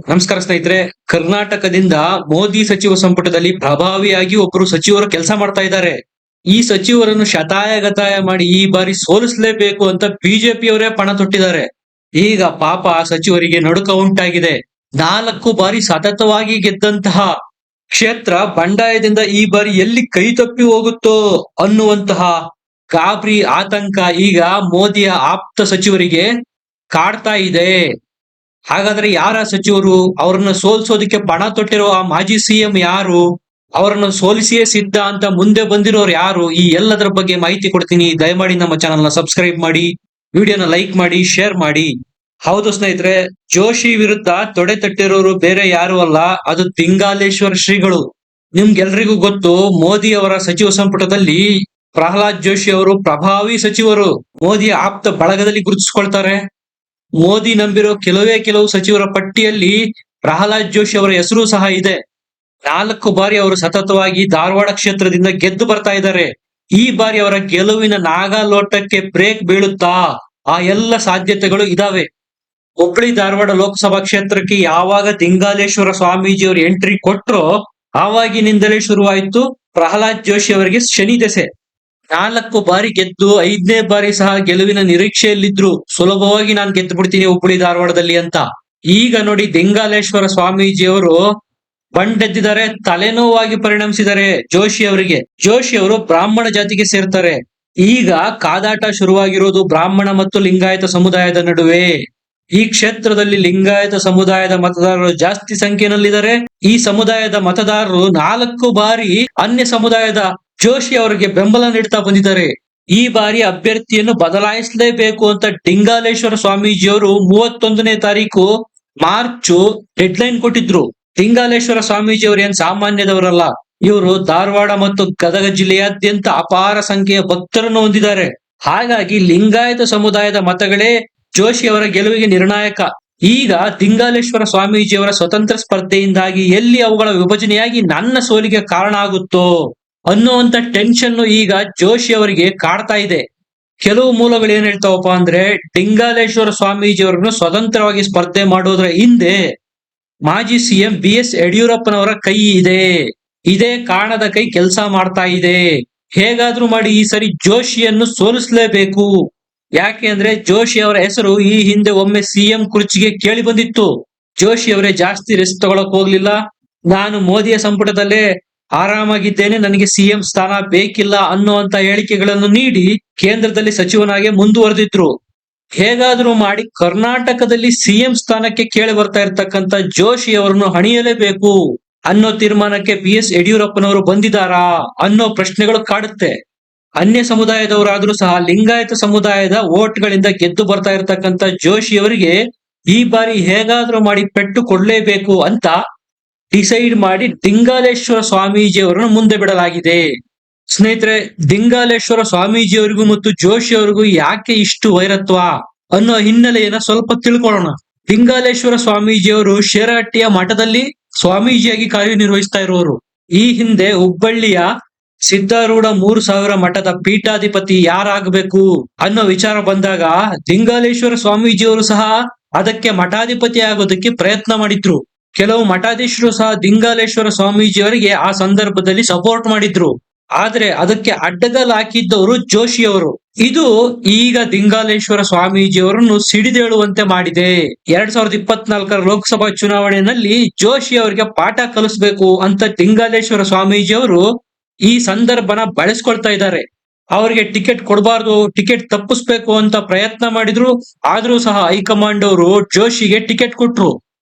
ನಮಸ್ಕಾರ ಸ್ನೇಹಿತರೆ. ಕರ್ನಾಟಕದಿಂದ ಮೋದಿ ಸಚಿವ ಸಂಪುಟದಲ್ಲಿ ಪ್ರಭಾವಿಯಾಗಿ ಒಬ್ಬರು ಸಚಿವರು ಕೆಲಸ ಮಾಡ್ತಾ ಇದ್ದಾರೆ. ಈ ಸಚಿವರನ್ನು ಶತಾಯಗತಾಯ ಮಾಡಿ ಈ ಬಾರಿ ಸೋಲಿಸಲೇಬೇಕು ಅಂತ ಬಿಜೆಪಿಯವರೇ ಪಣ ತೊಟ್ಟಿದ್ದಾರೆ. ಈಗ ಪಾಪ ಆ ಸಚಿವರಿಗೆ ನಡುಕ ಉಂಟಾಗಿದೆ. 4 ಬಾರಿ ಸತತವಾಗಿ ಗೆದ್ದಂತಹ ಕ್ಷೇತ್ರ ಬಂಡಾಯದಿಂದ ಈ ಬಾರಿ ಎಲ್ಲಿ ಕೈ ತಪ್ಪಿ ಹೋಗುತ್ತೋ ಅನ್ನುವಂತಹ ಗಾಬರಿ ಆತಂಕ ಈಗ ಮೋದಿಯ ಆಪ್ತ ಸಚಿವರಿಗೆ ಕಾಡ್ತಾ ಇದೆ. ಹಾಗಾದ್ರೆ ಯಾರ ಸಚಿವರು? ಅವರನ್ನ ಸೋಲ್ಸೋದಕ್ಕೆ ಪಣ ತೊಟ್ಟಿರೋ ಆ ಮಾಜಿ ಸಿಎಂ ಯಾರು? ಅವರನ್ನು ಸೋಲಿಸಿಯೇ ಸಿದ್ಧ ಅಂತ ಮುಂದೆ ಬಂದಿರೋರು ಯಾರು? ಈ ಎಲ್ಲದರ ಬಗ್ಗೆ ಮಾಹಿತಿ ಕೊಡ್ತೀನಿ. ದಯಮಾಡಿ ನಮ್ಮ ಚಾನಲ್ ನ ಸಬ್ಸ್ಕ್ರೈಬ್ ಮಾಡಿ, ವಿಡಿಯೋನ ಲೈಕ್ ಮಾಡಿ, ಶೇರ್ ಮಾಡಿ. ಹೌದು ಸ್ನೇಹಿತರೆ, ಜೋಶಿ ವಿರುದ್ಧ ತೊಡೆ ತಟ್ಟಿರೋರು ಬೇರೆ ಯಾರು ಅಲ್ಲ, ಅದು ದಿಂಗಾಲೇಶ್ವರ ಶ್ರೀಗಳು. ನಿಮ್ಗೆಲ್ರಿಗೂ ಗೊತ್ತು, ಮೋದಿ ಅವರ ಸಚಿವ ಸಂಪುಟದಲ್ಲಿ ಪ್ರಹ್ಲಾದ್ ಜೋಶಿ ಅವರು ಪ್ರಭಾವಿ ಸಚಿವರು. ಮೋದಿಯ ಆಪ್ತ ಬಳಗದಲ್ಲಿ ಗುರುತಿಸಿಕೊಳ್ತಾರೆ. ಮೋದಿ ನಂಬಿರೋ ಕೆಲವು ಸಚಿವರ ಪಟ್ಟಿಯಲ್ಲಿ ಪ್ರಹ್ಲಾದ್ ಜೋಶಿ ಅವರ ಹೆಸರು ಸಹ ಇದೆ. 4 ಬಾರಿ ಅವರು ಸತತವಾಗಿ ಧಾರವಾಡ ಕ್ಷೇತ್ರದಿಂದ ಗೆದ್ದು ಬರ್ತಾ ಇದ್ದಾರೆ. ಈ ಬಾರಿ ಅವರ ಗೆಲುವಿನ ನಾಗಾಲೋಟಕ್ಕೆ ಬ್ರೇಕ್ ಬೀಳುತ್ತಾ? ಆ ಎಲ್ಲ ಸಾಧ್ಯತೆಗಳು ಇದಾವೆ. ಹುಬ್ಬಳ್ಳಿ ಧಾರವಾಡ ಲೋಕಸಭಾ ಕ್ಷೇತ್ರಕ್ಕೆ ಯಾವಾಗ ದಿಂಗಾಲೇಶ್ವರ ಸ್ವಾಮೀಜಿ ಅವರು ಎಂಟ್ರಿ ಕೊಟ್ರೋ ಆವಾಗಿನಿಂದಲೇ ಶುರುವಾಯಿತು ಪ್ರಹ್ಲಾದ್ ಜೋಶಿ ಅವರಿಗೆ ಶನಿ ದೆಸೆ. 4 ಬಾರಿ ಗೆದ್ದು 5ನೇ ಬಾರಿ ಸಹ ಗೆಲುವಿನ ನಿರೀಕ್ಷೆಯಲ್ಲಿದ್ರು. ಸುಲಭವಾಗಿ ನಾನು ಗೆದ್ದು ಬಿಡ್ತೀನಿ ಹುಬ್ಬಳ್ಳಿ ಧಾರವಾಡದಲ್ಲಿ ಅಂತ. ಈಗ ನೋಡಿ, ದಿಂಗಾಲೇಶ್ವರ ಸ್ವಾಮೀಜಿಯವರು ಬಂಡೆದ್ದಿದ್ದಾರೆ, ತಲೆನೋವಾಗಿ ಪರಿಣಮಿಸಿದ್ದಾರೆ ಜೋಶಿ ಅವರಿಗೆ. ಜೋಶಿ ಅವರು ಬ್ರಾಹ್ಮಣ ಜಾತಿಗೆ ಸೇರ್ತಾರೆ. ಈಗ ಕಾದಾಟ ಶುರುವಾಗಿರೋದು ಬ್ರಾಹ್ಮಣ ಮತ್ತು ಲಿಂಗಾಯತ ಸಮುದಾಯದ ನಡುವೆ. ಈ ಕ್ಷೇತ್ರದಲ್ಲಿ ಲಿಂಗಾಯತ ಸಮುದಾಯದ ಮತದಾರರು ಜಾಸ್ತಿ ಸಂಖ್ಯೆಯಲ್ಲಿದ್ದಾರೆ. ಈ ಸಮುದಾಯದ ಮತದಾರರು 4 ಬಾರಿ ಅನ್ಯ ಸಮುದಾಯದ ಜೋಶಿ ಅವರಿಗೆ ಬೆಂಬಲ ನೀಡ್ತಾ ಬಂದಿದ್ದಾರೆ. ಈ ಬಾರಿ ಅಭ್ಯರ್ಥಿಯನ್ನು ಬದಲಾಯಿಸಲೇಬೇಕು ಅಂತ ದಿಂಗಾಲೇಶ್ವರ ಸ್ವಾಮೀಜಿಯವರು 31ನೇ ತಾರೀಕು ಮಾರ್ಚ್ ಡೆಡ್ಲೈನ್ ಕೊಟ್ಟಿದ್ರು. ದಿಂಗಾಲೇಶ್ವರ ಸ್ವಾಮೀಜಿ ಅವರು ಏನ್ ಸಾಮಾನ್ಯದವರಲ್ಲ. ಇವರು ಧಾರವಾಡ ಮತ್ತು ಗದಗ ಜಿಲ್ಲೆಯಾದ್ಯಂತ ಅಪಾರ ಸಂಖ್ಯೆಯ ಭಕ್ತರನ್ನು ಹೊಂದಿದ್ದಾರೆ. ಹಾಗಾಗಿ ಲಿಂಗಾಯತ ಸಮುದಾಯದ ಮತಗಳೇ ಜೋಶಿ ಅವರ ಗೆಲುವಿಗೆ ನಿರ್ಣಾಯಕ. ಈಗ ದಿಂಗಾಲೇಶ್ವರ ಸ್ವಾಮೀಜಿಯವರ ಸ್ವತಂತ್ರ ಸ್ಪರ್ಧೆಯಿಂದಾಗಿ ಎಲ್ಲಿ ಅವುಗಳ ವಿಭಜನೆಯಾಗಿ ನನ್ನ ಸೋಲಿಗೆ ಕಾರಣ ಆಗುತ್ತೋ ಅನ್ನುವಂತ ಟೆನ್ಷನ್ ಈಗ ಜೋಶಿ ಅವರಿಗೆ ಕಾಡ್ತಾ ಇದೆ. ಕೆಲವು ಮೂಲಗಳು ಏನ್ ಹೇಳ್ತಾವಪ್ಪ ಅಂದ್ರೆ, ದಿಂಗಾಲೇಶ್ವರ ಸ್ವಾಮೀಜಿ ಅವರನ್ನು ಸ್ವತಂತ್ರವಾಗಿ ಸ್ಪರ್ಧೆ ಮಾಡೋದ್ರ ಹಿಂದೆ ಮಾಜಿ ಸಿಎಂ BS ಯಡಿಯೂರಪ್ಪನವರ ಕೈ ಇದೆ. ಇದೇ ಕಾರಣದ ಕೈ ಕೆಲಸ ಮಾಡ್ತಾ ಇದೆ. ಹೇಗಾದ್ರೂ ಮಾಡಿ ಈ ಸರಿ ಜೋಶಿಯನ್ನು ಸೋಲಿಸಲೇಬೇಕು. ಯಾಕೆ ಅಂದ್ರೆ ಜೋಶಿ ಅವರ ಹೆಸರು ಈ ಹಿಂದೆ ಒಮ್ಮೆ ಸಿಎಂ ಕುರ್ಚಿಗೆ ಕೇಳಿ ಬಂದಿತ್ತು. ಜೋಶಿ ಅವರೇ ಜಾಸ್ತಿ ರಿಸ್ಕ್ ತಗೊಳಕ್ ಹೋಗ್ಲಿಲ್ಲ. ನಾನು ಮೋದಿಯ ಸಂಪುಟದಲ್ಲೇ ಆರಾಮಾಗಿದ್ದೇನೆ, ನನಗೆ ಸಿಎಂ ಸ್ಥಾನ ಬೇಕಿಲ್ಲ ಅನ್ನುವಂತ ಹೇಳಿಕೆಗಳನ್ನು ನೀಡಿ ಕೇಂದ್ರದಲ್ಲಿ ಸಚಿವನಾಗಿ ಮುಂದುವರೆದಿದ್ರು. ಹೇಗಾದ್ರೂ ಮಾಡಿ ಕರ್ನಾಟಕದಲ್ಲಿ ಸಿಎಂ ಸ್ಥಾನಕ್ಕೆ ಕೇಳಿ ಬರ್ತಾ ಇರ್ತಕ್ಕಂತ ಜೋಶಿ ಅವರನ್ನು ಹಣಿಯಲೇಬೇಕು ಅನ್ನೋ ತೀರ್ಮಾನಕ್ಕೆ BS ಯಡಿಯೂರಪ್ಪನವರು ಬಂದಿದ್ದಾರಾ ಅನ್ನೋ ಪ್ರಶ್ನೆಗಳು ಕಾಡುತ್ತೆ. ಅನ್ಯ ಸಮುದಾಯದವರಾದ್ರೂ ಸಹ ಲಿಂಗಾಯತ ಸಮುದಾಯದ ವೋಟ್ಗಳಿಂದ ಗೆದ್ದು ಬರ್ತಾ ಇರ್ತಕ್ಕಂತ ಜೋಶಿ ಅವರಿಗೆ ಈ ಬಾರಿ ಹೇಗಾದ್ರೂ ಮಾಡಿ ಪೆಟ್ಟು ಕೊಡ್ಲೇಬೇಕು ಅಂತ ಡಿಸೈಡ್ ಮಾಡಿ ದಿಂಗಾಲೇಶ್ವರ ಸ್ವಾಮೀಜಿ ಅವರನ್ನು ಮುಂದೆ ಬಿಡಲಾಗಿದೆ. ಸ್ನೇಹಿತರೆ, ದಿಂಗಾಲೇಶ್ವರ ಸ್ವಾಮೀಜಿ ಅವರಿಗೂ ಮತ್ತು ಜೋಶಿ ಅವರಿಗೂ ಯಾಕೆ ಇಷ್ಟು ವೈರತ್ವ ಅನ್ನೋ ಹಿನ್ನೆಲೆಯನ್ನ ಸ್ವಲ್ಪ ತಿಳ್ಕೊಳ್ಳೋಣ. ದಿಂಗಾಲೇಶ್ವರ ಸ್ವಾಮೀಜಿ ಅವರು ಶೇರಹಟ್ಟಿಯ ಮಠದಲ್ಲಿ ಸ್ವಾಮೀಜಿಯಾಗಿ ಕಾರ್ಯನಿರ್ವಹಿಸ್ತಾ ಇರುವವರು. ಈ ಹಿಂದೆ ಹುಬ್ಬಳ್ಳಿಯ ಸಿದ್ಧಾರೂಢ 3000 ಮಠದ ಪೀಠಾಧಿಪತಿ ಯಾರಾಗಬೇಕು ಅನ್ನೋ ವಿಚಾರ ಬಂದಾಗ ದಿಂಗಾಲೇಶ್ವರ ಸ್ವಾಮೀಜಿಯವರು ಸಹ ಅದಕ್ಕೆ ಮಠಾಧಿಪತಿ ಆಗೋದಕ್ಕೆ ಪ್ರಯತ್ನ ಮಾಡಿದ್ರು. ಕೆಲವು ಮಠಾಧೀಶರು ಸಹ ದಿಂಗಾಲೇಶ್ವರ ಸ್ವಾಮೀಜಿಯವರಿಗೆ ಆ ಸಂದರ್ಭದಲ್ಲಿ ಸಪೋರ್ಟ್ ಮಾಡಿದ್ರು. ಆದ್ರೆ ಅದಕ್ಕೆ ಅಡ್ಡಗಾಲು ಹಾಕಿದ್ದವರು ಜೋಶಿ ಅವರು. ಇದು ಈಗ ದಿಂಗಾಲೇಶ್ವರ ಸ್ವಾಮೀಜಿಯವರನ್ನು ಸಿಡಿದೇಳುವಂತೆ ಮಾಡಿದೆ. 2024 ಲೋಕಸಭಾ ಚುನಾವಣೆಯಲ್ಲಿ ಜೋಶಿ ಅವರಿಗೆ ಪಾಠ ಕಲಿಸ್ಬೇಕು ಅಂತ ದಿಂಗಾಲೇಶ್ವರ ಸ್ವಾಮೀಜಿಯವರು ಈ ಸಂದರ್ಭನ ಬಳಸ್ಕೊಳ್ತಾ ಇದ್ದಾರೆ. ಅವರಿಗೆ ಟಿಕೆಟ್ ಕೊಡಬಾರ್ದು, ಟಿಕೆಟ್ ತಪ್ಪಿಸ್ಬೇಕು ಅಂತ ಪ್ರಯತ್ನ ಮಾಡಿದ್ರು. ಆದ್ರೂ ಸಹ ಹೈಕಮಾಂಡ್ ಅವರು ಜೋಶಿಗೆ ಟಿಕೆಟ್ ಕೊಟ್ರು.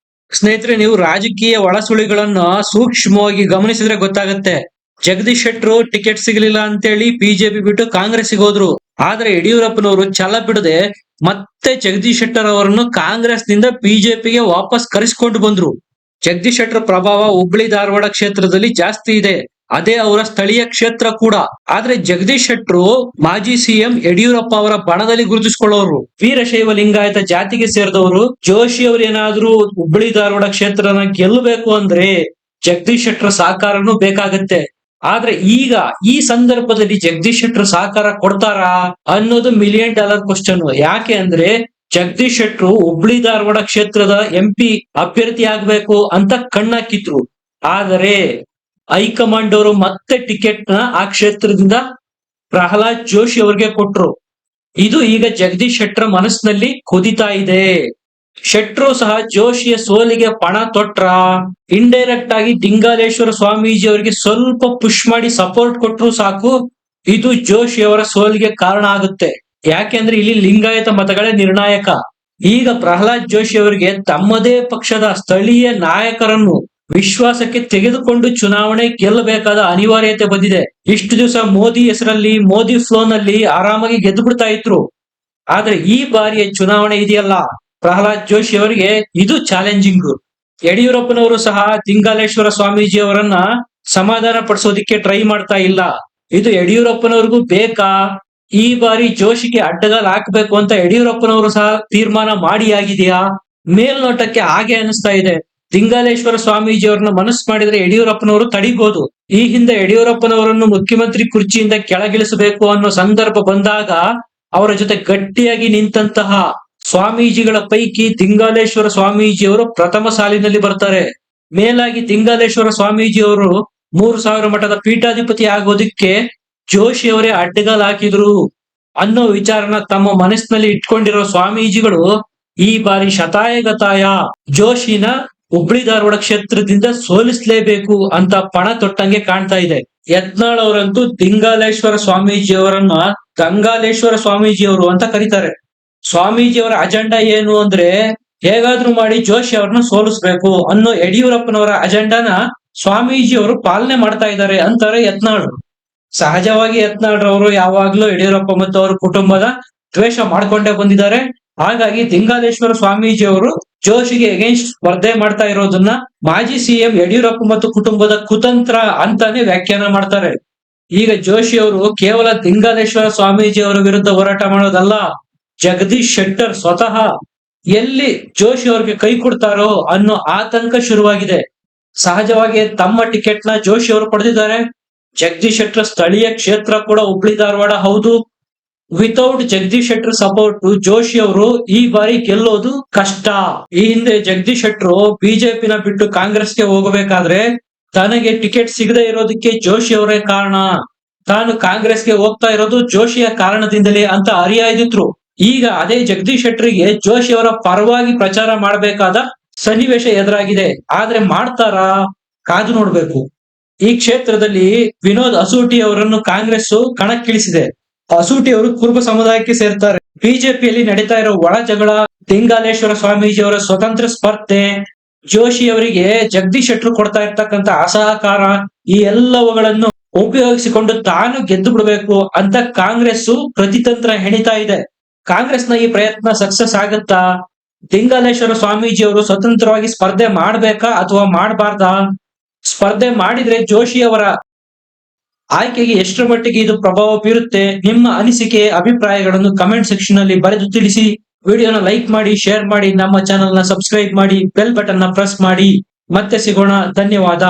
ಸ್ನೇಹಿತರೆ, ನೀವು ರಾಜಕೀಯ ಒಳಸುಳಿಗಳನ್ನ ಸೂಕ್ಷ್ಮವಾಗಿ ಗಮನಿಸಿದ್ರೆ ಗೊತ್ತಾಗತ್ತೆ. ಜಗದೀಶ್ ಶೆಟ್ಟರು ಟಿಕೆಟ್ ಸಿಗಲಿಲ್ಲ ಅಂತೇಳಿ ಬಿಜೆಪಿ ಬಿಟ್ಟು ಕಾಂಗ್ರೆಸ್ಗೆ ಹೋದ್ರು. ಆದ್ರೆ ಯಡಿಯೂರಪ್ಪನವರು ಛಲ ಬಿಡದೆ ಮತ್ತೆ ಜಗದೀಶ್ ಶೆಟ್ಟರ್ ಅವರನ್ನು ಕಾಂಗ್ರೆಸ್ ನಿಂದ ಬಿಜೆಪಿಗೆ ವಾಪಸ್ ಕರೆಸಿಕೊಂಡು ಬಂದ್ರು. ಜಗದೀಶ್ ಶೆಟ್ಟರ್ ಪ್ರಭಾವ ಹುಬ್ಬಳ್ಳಿ ಧಾರವಾಡ ಕ್ಷೇತ್ರದಲ್ಲಿ ಜಾಸ್ತಿ ಇದೆ. ಅದೇ ಅವರ ಸ್ಥಳೀಯ ಕ್ಷೇತ್ರ ಕೂಡ. ಆದ್ರೆ ಜಗದೀಶ್ ಶೆಟ್ಟರು ಮಾಜಿ ಸಿಎಂ ಯಡಿಯೂರಪ್ಪ ಅವರ ಬಣದಲ್ಲಿ ಗುರುತಿಸಿಕೊಳ್ಳೋರು, ವೀರಶೈವ ಲಿಂಗಾಯತ ಜಾತಿಗೆ ಸೇರಿದವರು. ಜೋಶಿ ಅವರು ಏನಾದ್ರೂ ಹುಬ್ಬಳ್ಳಿ ಧಾರವಾಡ ಕ್ಷೇತ್ರನ ಗೆಲ್ಲಬೇಕು ಅಂದ್ರೆ ಜಗದೀಶ್ ಶೆಟ್ಟರ್ ಸಹಕಾರನೂ ಬೇಕಾಗತ್ತೆ. ಆದ್ರೆ ಈಗ ಈ ಸಂದರ್ಭದಲ್ಲಿ ಜಗದೀಶ್ ಶೆಟ್ಟರ್ ಸಹಕಾರ ಕೊಡ್ತಾರಾ ಅನ್ನೋದು $1 million ಕ್ವಶನ್. ಯಾಕೆ ಅಂದ್ರೆ ಜಗದೀಶ್ ಶೆಟ್ರು ಹುಬ್ಳಿ ಧಾರವಾಡ ಕ್ಷೇತ್ರದ MP ಅಭ್ಯರ್ಥಿ ಆಗ್ಬೇಕು ಅಂತ ಕಣ್ಣಾಕಿದ್ರು. ಆದರೆ ಹೈಕಮಾಂಡ್ ಅವರು ಮತ್ತೆ ಟಿಕೆಟ್ ನ ಆ ಕ್ಷೇತ್ರದಿಂದ ಪ್ರಹ್ಲಾದ್ ಜೋಶಿ ಅವ್ರಿಗೆ ಕೊಟ್ರು. ಇದು ಈಗ ಜಗದೀಶ್ ಶೆಟ್ರ ಮನಸ್ಸಿನಲ್ಲಿ ಕುದಿತಾ ಇದೆ. ಶೆಟ್ರು ಸಹ ಜೋಶಿಯ ಸೋಲಿಗೆ ಪಣ ತೊಟ್ರ, ಇಂಡೈರೆಕ್ಟ್ ಆಗಿ ದಿಂಗಾಲೇಶ್ವರ ಸ್ವಾಮೀಜಿ ಅವರಿಗೆ ಸ್ವಲ್ಪ ಪುಷ್ ಮಾಡಿ ಸಪೋರ್ಟ್ ಕೊಟ್ರು ಸಾಕು, ಇದು ಜೋಶಿ ಅವರ ಸೋಲಿಗೆ ಕಾರಣ ಆಗುತ್ತೆ. ಯಾಕೆಂದ್ರೆ ಇಲ್ಲಿ ಲಿಂಗಾಯತ ಮತಗಳೇ ನಿರ್ಣಾಯಕ. ಈಗ ಪ್ರಹ್ಲಾದ್ ಜೋಶಿ ಅವರಿಗೆ ತಮ್ಮದೇ ಪಕ್ಷದ ಸ್ಥಳೀಯ ನಾಯಕರನ್ನು ವಿಶ್ವಾಸಕ್ಕೆ ತೆಗೆದುಕೊಂಡು ಚುನಾವಣೆ ಗೆಲ್ಲಬೇಕಾದ ಅನಿವಾರ್ಯತೆ ಬಂದಿದೆ. ಇಷ್ಟು ದಿವಸ ಮೋದಿ ಹೆಸರಲ್ಲಿ, ಮೋದಿ ಫ್ಲೋ ನಲ್ಲಿ ಆರಾಮಾಗಿ ಗೆದ್ದು ಬಿಡ್ತಾ ಇದ್ರು. ಆದ್ರೆ ಈ ಬಾರಿಯ ಚುನಾವಣೆ ಇದೆಯಲ್ಲ, ಪ್ರಹ್ಲಾದ್ ಜೋಶಿ ಅವರಿಗೆ ಇದು ಚಾಲೆಂಜಿಂಗ್. ಯಡಿಯೂರಪ್ಪನವರು ಸಹ ದಿಂಗಾಲೇಶ್ವರ ಸ್ವಾಮೀಜಿ ಅವರನ್ನ ಸಮಾಧಾನ ಪಡಿಸೋದಿಕ್ಕೆ ಟ್ರೈ ಮಾಡ್ತಾ ಇಲ್ಲ. ಇದು ಯಡಿಯೂರಪ್ಪನವ್ರಿಗೂ ಬೇಕಾ? ಈ ಬಾರಿ ಜೋಶಿಗೆ ಅಡ್ಡಗಾಲ್ ಹಾಕ್ಬೇಕು ಅಂತ ಯಡಿಯೂರಪ್ಪನವರು ಸಹ ತೀರ್ಮಾನ ಮಾಡಿ ಆಗಿದೆಯಾ? ಮೇಲ್ನೋಟಕ್ಕೆ ಹಾಗೆ ಅನಿಸ್ತಾ ಇದೆ. ದಿಂಗಾಲೇಶ್ವರ ಸ್ವಾಮೀಜಿ ಅವ್ರನ್ನ ಮನಸ್ಸು ಮಾಡಿದ್ರೆ ಯಡಿಯೂರಪ್ಪನವರು ತಡಿಬಹುದು. ಈ ಹಿಂದೆ ಯಡಿಯೂರಪ್ಪನವರನ್ನು ಮುಖ್ಯಮಂತ್ರಿ ಕುರ್ಚಿಯಿಂದ ಕೆಳಗಿಳಿಸಬೇಕು ಅನ್ನೋ ಸಂದರ್ಭ ಬಂದಾಗ ಅವರ ಜೊತೆ ಗಟ್ಟಿಯಾಗಿ ನಿಂತಹ ಸ್ವಾಮೀಜಿಗಳ ಪೈಕಿ ದಿಂಗಾಲೇಶ್ವರ ಸ್ವಾಮೀಜಿಯವರು ಪ್ರಥಮ ಸಾಲಿನಲ್ಲಿ ಬರ್ತಾರೆ. ಮೇಲಾಗಿ ದಿಂಗಾಲೇಶ್ವರ ಸ್ವಾಮೀಜಿಯವರು 3000 ಮಠದ ಪೀಠಾಧಿಪತಿ ಆಗೋದಿಕ್ಕೆ ಜೋಶಿ ಅವರೇ ಅಡ್ಡಗಾಲ್ ಹಾಕಿದ್ರು ಅನ್ನೋ ವಿಚಾರನ ತಮ್ಮ ಮನಸ್ಸಿನಲ್ಲಿ ಇಟ್ಕೊಂಡಿರೋ ಸ್ವಾಮೀಜಿಗಳು ಈ ಬಾರಿ ಶತಾಯಗತಾಯ ಜೋಶಿನ ಹುಬ್ಳಿ ಧಾರವಾಡ ಕ್ಷೇತ್ರದಿಂದ ಸೋಲಿಸಲೇಬೇಕು ಅಂತ ಪಣ ತೊಟ್ಟಂಗೆ ಕಾಣ್ತಾ ಇದೆ. ಯತ್ನಾಳ್ ಅವರಂತೂ ದಿಂಗಾಲೇಶ್ವರ ಸ್ವಾಮೀಜಿ ಅವರನ್ನ ಗಂಗಾಲೇಶ್ವರ ಸ್ವಾಮೀಜಿಯವರು ಅಂತ ಕರೀತಾರೆ. ಸ್ವಾಮೀಜಿಯವರ ಅಜೆಂಡಾ ಏನು ಅಂದ್ರೆ ಹೇಗಾದ್ರೂ ಮಾಡಿ ಜೋಶಿ ಅವ್ರನ್ನ ಸೋಲಿಸ್ಬೇಕು ಅನ್ನೋ ಯಡಿಯೂರಪ್ಪನವರ ಅಜೆಂಡಾನ ಸ್ವಾಮೀಜಿಯವರು ಪಾಲನೆ ಮಾಡ್ತಾ ಇದ್ದಾರೆ ಅಂತಾರೆ ಯತ್ನಾಳ್. ಸಹಜವಾಗಿ ಯತ್ನಾಳ್ರವರು ಯಾವಾಗ್ಲೂ ಯಡಿಯೂರಪ್ಪ ಮತ್ತು ಅವರ ಕುಟುಂಬದ ದ್ವೇಷ ಮಾಡ್ಕೊಂಡೇ ಬಂದಿದ್ದಾರೆ. ಹಾಗಾಗಿ ದಿಂಗಾಲೇಶ್ವರ ಸ್ವಾಮೀಜಿ ಅವರು ಜೋಶಿಗೆ ಅಗೇನ್ಸ್ಟ್ ಸ್ಪರ್ಧೆ ಮಾಡ್ತಾ ಇರೋದನ್ನ ಮಾಜಿ CM ಯಡಿಯೂರಪ್ಪ ಮತ್ತು ಕುಟುಂಬದ ಕುತಂತ್ರ ಅಂತಾನೆ ವ್ಯಾಖ್ಯಾನ ಮಾಡ್ತಾರೆ. ಈಗ ಜೋಶಿ ಅವರು ಕೇವಲ ದಿಂಗಾಲೇಶ್ವರ ಸ್ವಾಮೀಜಿ ಅವರ ವಿರುದ್ಧ ಹೋರಾಟ ಮಾಡೋದಲ್ಲ, ಜಗದೀಶ್ ಶೆಟ್ಟರ್ ಸ್ವತಃ ಎಲ್ಲಿ ಜೋಶಿ ಅವ್ರಿಗೆ ಕೈ ಕೊಡ್ತಾರೋ ಅನ್ನೋ ಆತಂಕ ಶುರುವಾಗಿದೆ. ಸಹಜವಾಗಿ ತಮ್ಮ ಟಿಕೆಟ್ ನ ಜೋಶಿ ಅವರು ಪಡೆದಿದ್ದಾರೆ. ಜಗದೀಶ್ ಶೆಟ್ಟರ್ ಸ್ಥಳೀಯ ಕ್ಷೇತ್ರ ಕೂಡ ಹುಬ್ಳಿ ಧಾರವಾಡ ಹೌದು. ವಿತೌಟ್ ಜಗದೀಶ್ ಶೆಟ್ಟರ್ ಸಪೋರ್ಟ್ ಜೋಶಿ ಅವರು ಈ ಬಾರಿ ಗೆಲ್ಲೋದು ಕಷ್ಟ. ಈ ಹಿಂದೆ ಜಗದೀಶ್ ಶೆಟ್ಟರು ಬಿಜೆಪಿನ ಬಿಟ್ಟು ಕಾಂಗ್ರೆಸ್ಗೆ ಹೋಗಬೇಕಾದ್ರೆ ತನಗೆ ಟಿಕೆಟ್ ಸಿಗದೆ ಇರೋದಕ್ಕೆ ಜೋಶಿ ಅವರೇ ಕಾರಣ, ತಾನು ಕಾಂಗ್ರೆಸ್ಗೆ ಹೋಗ್ತಾ ಇರೋದು ಜೋಶಿಯ ಕಾರಣದಿಂದಲೇ ಅಂತ ಹರಿಹಾಯ್ದಿದ್ರು. ಈಗ ಅದೇ ಜಗದೀಶ್ ಶೆಟ್ಟರಿಗೆ ಜೋಶಿ ಅವರ ಪರವಾಗಿ ಪ್ರಚಾರ ಮಾಡಬೇಕಾದ ಸನ್ನಿವೇಶ ಎದುರಾಗಿದೆ. ಆದ್ರೆ ಮಾಡ್ತಾರಾ? ಕಾದು ನೋಡ್ಬೇಕು. ಈ ಕ್ಷೇತ್ರದಲ್ಲಿ ವಿನೋದ್ ಅಸೂಟಿ ಅವರನ್ನು ಕಾಂಗ್ರೆಸ್ ಕಣಕ್ಕಿಳಿಸಿದೆ. ಅಸೂಟಿ ಅವರು ಕುರುಬ ಸಮುದಾಯಕ್ಕೆ ಸೇರ್ತಾರೆ. ಬಿಜೆಪಿಯಲ್ಲಿ ನಡೀತಾ ಇರೋ ಒಳ ಜಗಳ, ದಿಂಗಾಲೇಶ್ವರ ಸ್ವಾಮೀಜಿ ಅವರ ಸ್ವತಂತ್ರ ಸ್ಪರ್ಧೆ, ಜೋಶಿ ಅವರಿಗೆ ಜಗದೀಶ್ ಶೆಟ್ಟರು ಕೊಡ್ತಾ ಇರ್ತಕ್ಕಂಥ ಅಸಹಕಾರ, ಈ ಎಲ್ಲವುಗಳನ್ನು ಉಪಯೋಗಿಸಿಕೊಂಡು ತಾನು ಗೆದ್ದು ಬಿಡಬೇಕು ಅಂತ ಕಾಂಗ್ರೆಸ್ ಪ್ರತಿತಂತ್ರ ಹೆಣಿತಾ ಇದೆ. ಕಾಂಗ್ರೆಸ್ನ ಈ ಪ್ರಯತ್ನ ಸಕ್ಸಸ್ ಆಗುತ್ತಾ? ದಿಂಗಾಲೇಶ್ವರ ಸ್ವಾಮೀಜಿ ಅವರು ಸ್ವತಂತ್ರವಾಗಿ ಸ್ಪರ್ಧೆ ಮಾಡ್ಬೇಕಾ ಅಥವಾ ಮಾಡಬಾರ್ದಾ? ಸ್ಪರ್ಧೆ ಮಾಡಿದ್ರೆ ಜೋಶಿ ಅವರ ಆಯ್ಕೆಗೆ ಎಷ್ಟರ ಮಟ್ಟಿಗೆ ಇದು ಪ್ರಭಾವ ಬೀರುತ್ತೆ? ನಿಮ್ಮ ಅನಿಸಿಕೆ, ಅಭಿಪ್ರಾಯಗಳನ್ನು ಕಮೆಂಟ್ ಸೆಕ್ಷನ್ ನಲ್ಲಿ ಬರೆದು ತಿಳಿಸಿ. ವಿಡಿಯೋನ ಲೈಕ್ ಮಾಡಿ, ಶೇರ್ ಮಾಡಿ, ನಮ್ಮ ಚಾನೆಲ್ ನ ಸಬ್ಸ್ಕ್ರೈಬ್ ಮಾಡಿ, ಬೆಲ್ ಬಟನ್ ನ ಪ್ರೆಸ್ ಮಾಡಿ. ಮತ್ತೆ ಸಿಗೋಣ. ಧನ್ಯವಾದ.